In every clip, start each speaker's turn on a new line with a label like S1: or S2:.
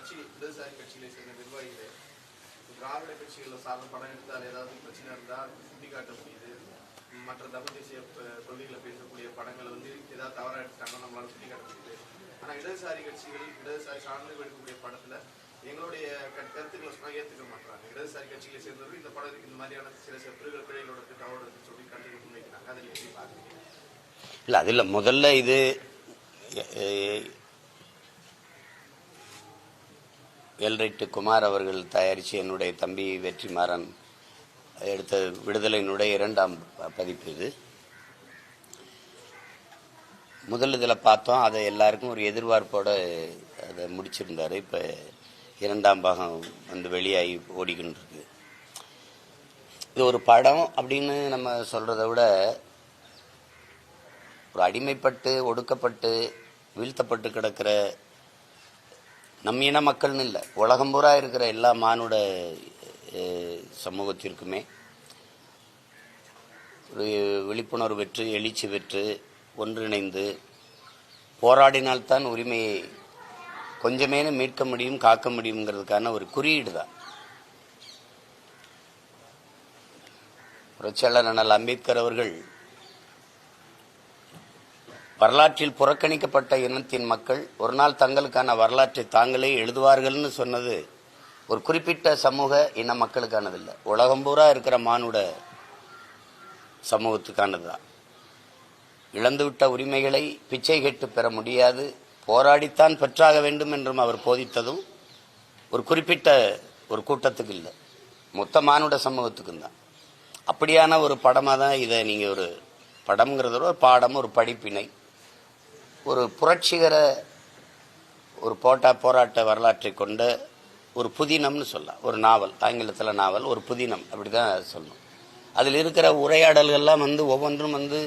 S1: கட்சி இடதுசாரி கட்சிகளை சேர்ந்த நிர்வாகிகள் திராவிட கட்சிகளில் சார்ந்த படம் எடுத்தால் ஏதாவது பிரச்சனை இருந்தால் சுட்டிக்காட்ட முடியுது. மற்ற தமிழ் தேசிய கொள்கைகளை பேசக்கூடிய படங்களை வந்து ஏதாவது தவறாக எடுத்துட்டாங்கன்னா நம்மளால சுட்டிக்காட்ட முடியுது. ஆனால் இடதுசாரி கட்சிகள் இடதுசாரி சார்ந்து எடுக்கக்கூடிய படத்துல எங்களுடைய கருத்துக்களை சொன்னா ஏற்றுக்க மாட்டாங்க. இடதுசாரி கட்சிகளை சேர்ந்தவர்கள் இந்த படம் இந்த மாதிரியான சில பிழைகளோட தவறு சொல்லி கண்டிப்பாக முன்வைக்கிறாங்க. அதில் எப்படி பார்க்குறீங்க?
S2: இல்லை அதில் முதல்ல இது எல்ரைட்டு குமார் அவர்கள் தயாரித்து என்னுடைய தம்பி வெற்றிமாறன் எடுத்த விடுதலையினுடைய 2ஆம் பதிப்பு இது. முதல் இதில் பார்த்தோம், அதை எல்லாருக்கும் ஒரு எதிர்பார்ப்போடு அதை முடிச்சிருந்தார். இப்போ 2ஆம் பாகம் வந்து வெளியாகி ஓடிக்கிட்டு இருக்கு. இது ஒரு படம் அப்படின்னு நம்ம சொல்கிறத விட ஒரு அடிமைப்பட்டு ஒடுக்கப்பட்டு வீழ்த்தப்பட்டு கிடக்கிற நம் இன மக்கள்னு இல்லை, உலகம் பூரா இருக்கிற எல்லா மானுட சமூகத்திற்குமே ஒரு விழிப்புணர்வு பெற்று எழுச்சி பெற்று ஒன்றிணைந்து போராடினால்தான் உரிமையை கொஞ்சமேனு மீட்க முடியும் காக்க முடியுங்கிறதுக்கான ஒரு குறியீடு தான். புரட்சியாளர் அண்ணல் அம்பேத்கர் அவர்கள் வரலாற்றில் புறக்கணிக்கப்பட்ட இனத்தின் மக்கள் ஒரு நாள் தங்களுக்கான வரலாற்றை தாங்களே எழுதுவார்கள்னு சொன்னது ஒரு குறிப்பிட்ட சமூக இன மக்களுக்கானதில்லை, உலகம் பூரா இருக்கிற மானுட சமூகத்துக்கானது தான். இழந்துவிட்ட உரிமைகளை பிச்சை கேட்டு பெற முடியாது, போராடித்தான் பெற்றாக வேண்டும் என்றும் அவர் போதித்ததும் ஒரு குறிப்பிட்ட ஒரு கூட்டத்துக்கு இல்லை, மொத்த மானுட சமூகத்துக்கும் தான். அப்படியான ஒரு படமாக தான் இதை நீங்கள் ஒரு படம்ங்கிறத ஒரு பாடம், ஒரு படிப்பினை, ஒரு புரட்சிகர ஒரு போராட்ட வரலாற்றை கொண்ட ஒரு புதினம்னு சொல்லலாம். ஒரு நாவல், ஆங்கிலத்தில் நாவல், ஒரு புதினம் அப்படி தான் சொல்லணும். அதில் இருக்கிற உரையாடல்கள்லாம் வந்து ஒவ்வொன்றும் வந்து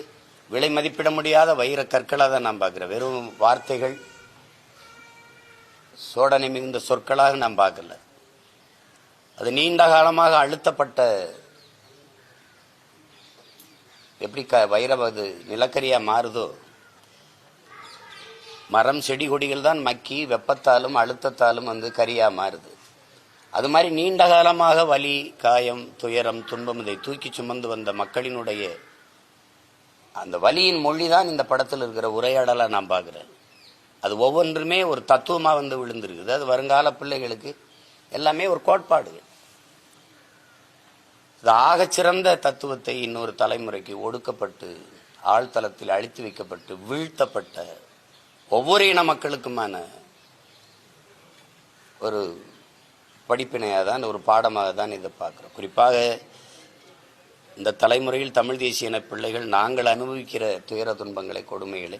S2: விலை மதிப்பிட முடியாத வைர கற்களாக தான் நான் பார்க்குறேன். வெறும் வார்த்தைகள், சோடனை மிகுந்த சொற்களாக நான் பார்க்கல. அது நீண்ட காலமாக அழுத்தப்பட்ட, எப்படி வைரம் அது நிலக்கரியா மாறுதோ, மரம் செடி கொடிகள் தான் மக்கி வெப்பத்தாலும் அழுத்தத்தாலும் வந்து கரியா மாறுது. அது மாதிரி நீண்ட காலமாக வலி, காயம், துயரம், துன்பம் இதை தூக்கி சுமந்து வந்த மக்களினுடைய அந்த வலியின் மொழி தான் இந்த படத்தில் இருக்கிற உரையாடலா நான் பார்க்கிறேன். அது ஒவ்வொன்றுமே ஒரு தத்துவமா வந்து விழுந்திருக்குது. அது வருங்கால பிள்ளைகளுக்கு எல்லாமே ஒரு கோட்பாடு. இது ஆகச்சிறந்த தத்துவத்தை இன்னொரு தலைமுறைக்கு ஒடுக்கப்பட்டு ஆழ்தளத்தில் அழித்து வைக்கப்பட்டு வீழ்த்தப்பட்ட ஒவ்வொரு இன மக்களுக்குமான ஒரு படிப்பினையாக தான், ஒரு பாடமாக தான் இதை பார்க்குறோம். குறிப்பாக இந்த தலைமுறையில் தமிழ் தேசிய இன பிள்ளைகள் நாங்கள் அனுபவிக்கிற துயர துன்பங்களை, கொடுமைகளை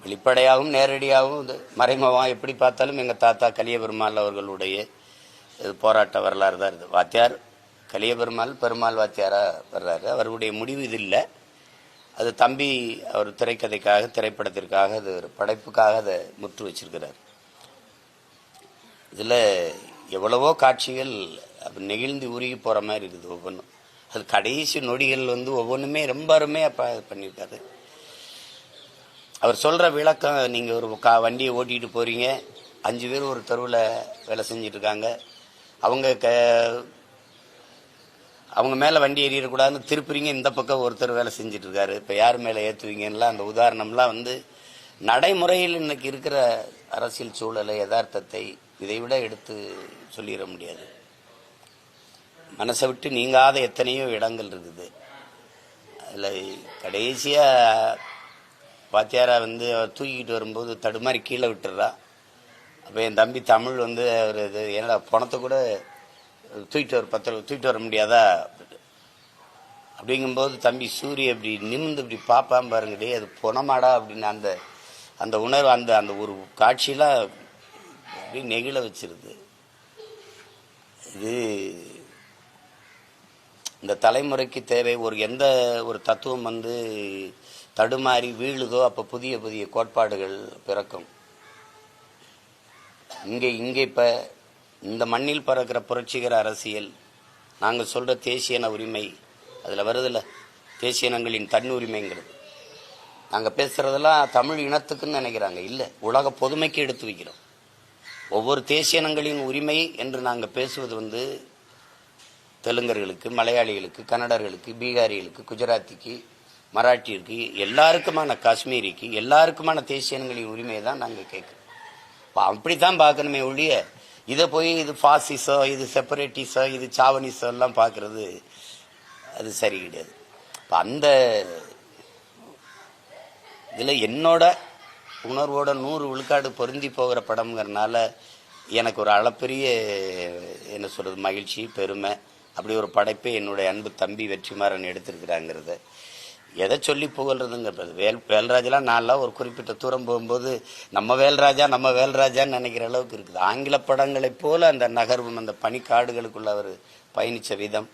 S2: வெளிப்படையாகவும் நேரடியாகவும் மறைமுகமாக எப்படி பார்த்தாலும் எங்கள் தாத்தா கலியபெருமாள் அவர்களுடைய போராட்ட வரலாறு தான் இது. வாத்தியார் கலியபெருமாள் பெருமாள் வாத்தியாராக வர்றாரு. அவருடைய முடிவு இது இல்லை, அது தம்பி அவர் திரைக்கதைக்காக, திரைப்படத்திற்காக, அது ஒரு படைப்புக்காக அதை முற்று வச்சிருக்கிறார். இதில் எவ்வளவோ காட்சிகள் நெகிழ்ந்து உருகி போகிற மாதிரி இருக்குது ஒவ்வொன்றும். அது கடைசி நொடிகள் வந்து ஒவ்வொன்றுமே ரொம்ப அருமையாக பண்ணியிருக்காரு. அவர் சொல்கிற விளக்கம், நீங்கள் ஒரு வண்டியை ஓட்டிகிட்டு போகிறீங்க, 5 பேர் ஒரு தெருவில் வேலை செஞ்சுட்டு இருக்காங்க, அவங்க மேலே வண்டி ஏறிடக்கூடாதுன்னு திருப்புறீங்க, இந்த பக்கம் ஒருத்தர் வேலை செஞ்சுட்டு இருக்காரு, இப்போ யார் மேலே ஏற்றுவீங்கலாம் அந்த உதாரணம்லாம் வந்து நடைமுறையில் இன்னைக்கு இருக்கிற அரசியல் சூழலை, யதார்த்தத்தை இதை விட எடுத்து சொல்லிட முடியாது. மனசை விட்டு நீங்காத எத்தனையோ இடங்கள் இருக்குது. அதில் கடைசியாக பாத்தியாரா வந்து அவர் தூக்கிக்கிட்டு வரும்போது தடுமாறி கீழே விட்டுறா. அப்போ என் தம்பி தமிழ் வந்து அவர் இது என்னடா பணத்தை கூட தூக்கிட்டு வர முடியாதா அப்படிங்கும்போது தம்பி சூரிய அப்படி நிமிந்து இப்படி பார்ப்பான் பாருங்கடே, அது பொணமாடா அப்படின்னு அந்த அந்த உணர்வு, அந்த அந்த ஒரு காட்சியெலாம் அப்படி நெகிழ வச்சிருது. இது இந்த தலைமுறைக்கு தேவை. எந்த ஒரு தத்துவம் வந்து தடுமாறி வீழுதோ அப்போ புதிய புதிய கோட்பாடுகள் பிறக்கும். இங்கே இப்போ இந்த மண்ணில் பறக்கிற புரட்சிகர அரசியல், நாங்கள் சொல்கிற தேசியன உரிமை, அதில் வருதில்ல தேசியனங்களின் தன் உரிமைங்கிறது. நாங்கள் பேசுகிறதெல்லாம் தமிழ் இனத்துக்குன்னு நினைக்கிறாங்க. இல்லை, உலக பொதுமைக்கு எடுத்து வைக்கிறோம். ஒவ்வொரு தேசிய இனங்களின் உரிமை என்று நாங்கள் பேசுவது வந்து தெலுங்கர்களுக்கு, மலையாளிகளுக்கு, கன்னடர்களுக்கு, பீகாரிகளுக்கு, குஜராத்திக்கு, மராட்டியிற்கு, எல்லாருக்குமான காஷ்மீரிக்கு, எல்லாருக்குமான தேசிய இனங்களின் உரிமையை தான் நாங்கள் கேட்குறோம். அப்படித்தான் பார்க்கணுமே ஒழிய இதை போய் இது ஃபாசிசம், இது செப்பரேட்டிசம், இது சாவனிசம் எல்லாம் பார்க்கறது அது சரி கிடையாது. இப்போ அந்த இதில் என்னோட உணர்வோட 100 விழுக்காடு பொருந்தி போகிற படம்ங்கிறனால எனக்கு ஒரு அளப்பெரிய என்ன சொல்கிறது மகிழ்ச்சி, பெருமை. அப்படி ஒரு படைப்பை என்னுடைய அன்பு தம்பி வெற்றிமாறன் எடுத்திருக்கிறாங்கிறத எதை சொல்லி புகழ்றதுங்கிறது. வேல்ராஜெலாம் நான்லாம் ஒரு குறிப்பிட்ட தூரம் போகும்போது நம்ம வேல்ராஜான்னு நினைக்கிற அளவுக்கு இருக்குது. ஆங்கில படங்களைப் போல அந்த நகர்வும் அந்த பனிக்காடுகளுக்குள்ள அவர் பயணித்த விதம்,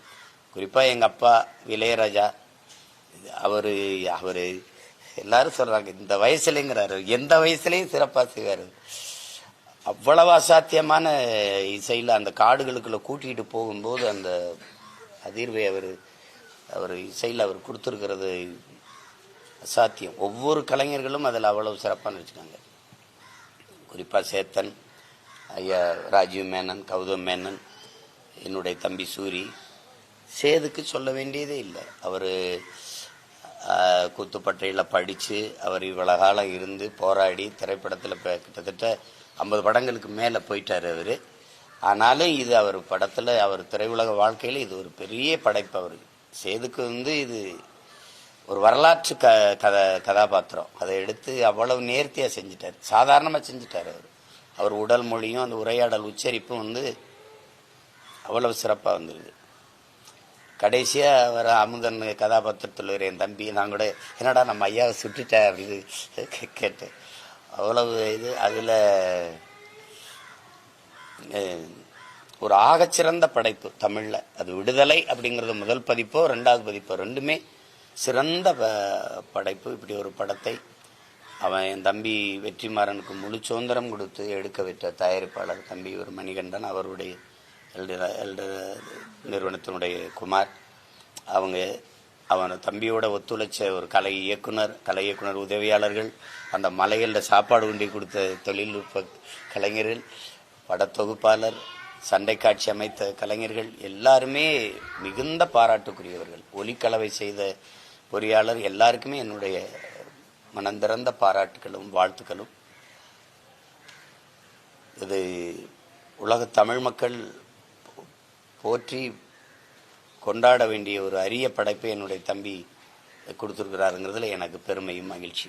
S2: குறிப்பாக எங்கள் அப்பா இளையராஜா, அவர் எல்லாரும் சொல்கிறாங்க இந்த வயசுலேங்கிறாரு, எந்த வயசுலேயும் சிறப்பாக செய்வார். அவ்வளவு அசாத்தியமான இசையில் அந்த காடுகளுக்குள்ளே கூட்டிகிட்டு போகும்போது அந்த அதிர்வை அவர் இசையில் அவர் கொடுத்துருக்கிறது அசாத்தியம். ஒவ்வொரு கலைஞர்களும் அதில் அவ்வளவு சிறப்பாக வச்சுக்காங்க. குறிப்பாக சேத்தன் ஐயா, ராஜீவ் மேனன், கௌதம் மேனன், என்னுடைய தம்பி சூரி, சேதுக்கு சொல்ல வேண்டியதே இல்லை. அவர் கூத்துப்பட்டையில் படித்து அவர் இவ்வளோ காலம் இருந்து போராடி திரைப்படத்தில் கிட்டத்தட்ட 50 படங்களுக்கு மேலே போயிட்டார் அவர். ஆனாலும் இது அவர் படத்தில் அவர் திரையுலக வாழ்க்கையில் இது ஒரு பெரிய படைப்பு. அவர் சேதுக்கு வந்து இது ஒரு வரலாற்று கதாபாத்திரம். அதை எடுத்து அவ்வளவு நேர்த்தியாக செஞ்சிட்டார், சாதாரணமாக செஞ்சிட்டார். அவர் உடல் மொழியும் அந்த உரையாடல் உச்சரிப்பும் வந்து அவ்வளவு சிறப்பாக வந்துருக்கு. கடைசியாக அவர் அமுதன் கதாபாத்திரத்தில் என் தம்பி நான் கூட என்னடா நம்ம ஐயாவை சுட்டுட்டேன் அப்படின்னு கேட்டேன். அவ்வளவு இது அதில் ஒரு ஆகச்சிறந்த படைப்பு தமிழில். அது விடுதலை அப்படிங்கிறது முதல் பதிப்போ 2வது பதிப்போ ரெண்டுமே சிறந்த படைப்பு. இப்படி ஒரு படத்தை அவன் என் தம்பி வெற்றிமாறனுக்கு முழு சுதந்திரம் கொடுத்து எடுக்க விட்ட தயாரிப்பாளர் தம்பி ஒரு மணிகண்டன், அவருடைய எல்டர் நிறுவனத்தினுடைய குமார், அவன் தம்பியோட ஒத்துழைச்ச ஒரு கலை இயக்குனர் உதவியாளர்கள், அந்த மலைகளில் சாப்பாடு கொண்டு கொடுத்த தொழில்நுட்ப கலைஞர்கள், படத்தொகுப்பாளர், சண்டை காட்சி அமைத்த கலைஞர்கள் எல்லாருமே மிகுந்த பாராட்டுக்குரியவர்கள். ஒலிக்கலவை செய்த பொறியாளர் எல்லாருக்குமே என்னுடைய மனந்திறந்த பாராட்டுகளும் வாழ்த்துக்களும். இது உலக தமிழ் மக்கள் போற்றி கொண்டாட வேண்டிய ஒரு அரிய படைப்பை என்னுடைய தம்பி கொடுத்துருக்கிறாருங்கிறதுல எனக்கு பெருமையும் மகிழ்ச்சி.